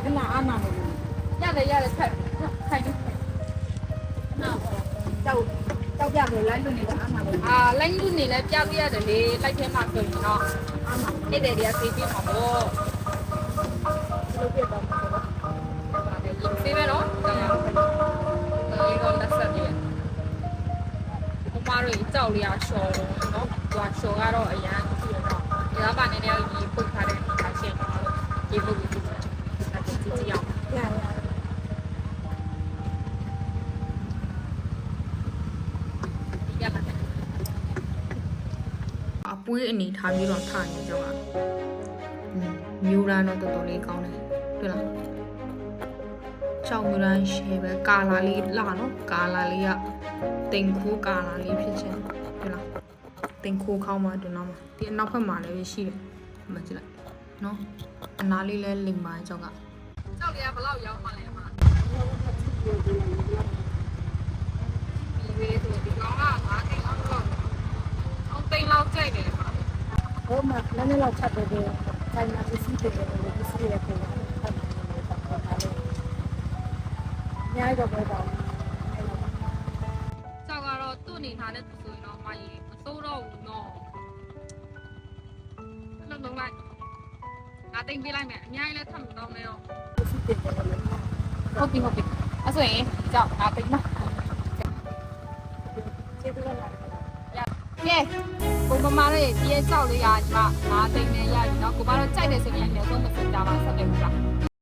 ခဏအားနာနေရတယ်ဖက်ခိုင်းတောက်ပြလို့လိုက်လို့နေတာအားနာလို့လိုက်လူနေလဲပြပြရတယ်လေလိုက်ထဲမှာဆိုရင်တော့အဲ့တဲ့တွေကဆေးပြမှာပေါ့လုပ်ပြတော့ဆေးပဲနော်ဒီတော့လက်ဆက်ပြဘမတို့ကြောက်လျာရှော်နော်သူကရှော်ကတော့အရန်ကြည့်ရတော့ဒီကပါနေနေရေပုတ်ထားတဲ့အခါရှင်းတော့ရေပုတ်ပြီးကြည့်ကြည့်အောင်အပွေးအနေထားပြီးတော့ထားနေကြပါမျိုးရန်တော့တော်တော်လေးကောင်းတယ်တွေ့လားချောင်းမျိုးရန်ရှယ်ပဲကာလာလေးလာနော်ကာလာလေးကတင်ခိုးကာလာလေးဖြစ်ချင်တွေ့လားတင်ခိုးခေါင်းမှတွန်းတော့မှဒီအနောက်ဘက်မှာလည်းရှိတယ်မကြည့်လိုက်နော်အနားလေးလဲလိမ်ပါကြောက်ကကြောက်လေးကဘယ်လောက်ရောင်းမှလဲအမဒီဝေးဆိုဒီကောင်က5သိန်းလောက်အောင်သိန်းလောက်ကြိုက်တယ်ဟိုမှာလည်းလောက်ချက်တယ်ဆိုင်မှာပစ္စည်းတွေပစ္စည်းတွေပုံမှန်ညိုက်တော့ပဲတော့ကြောက်ကတော့သူ့အနေထားနဲ့သူဆိုရင်တော့မကြီးမစိုးတော့ဘူးနော်လုံးလုံးလိုက်ငါတိမ်ပေးလိုက်မယ်အများကြီးလည်းထပ်မတော့နဲ့တော့ဟုတ်ပြီအဲ့ဆိုရင်ကြောက်ငါတိမ်မကျေးဇူးတင်ပါတယ်ကဲကိုမမရဲ့ဒီရဲ့ကြောက်လေးကညီမငါတိမ်နဲ့ရပြီနော်ကိုမတော့ကြိုက်တယ်ဆိုရင်လည်းအဆုံးမစင်ကြပါဆက်တယ်ဘူးလား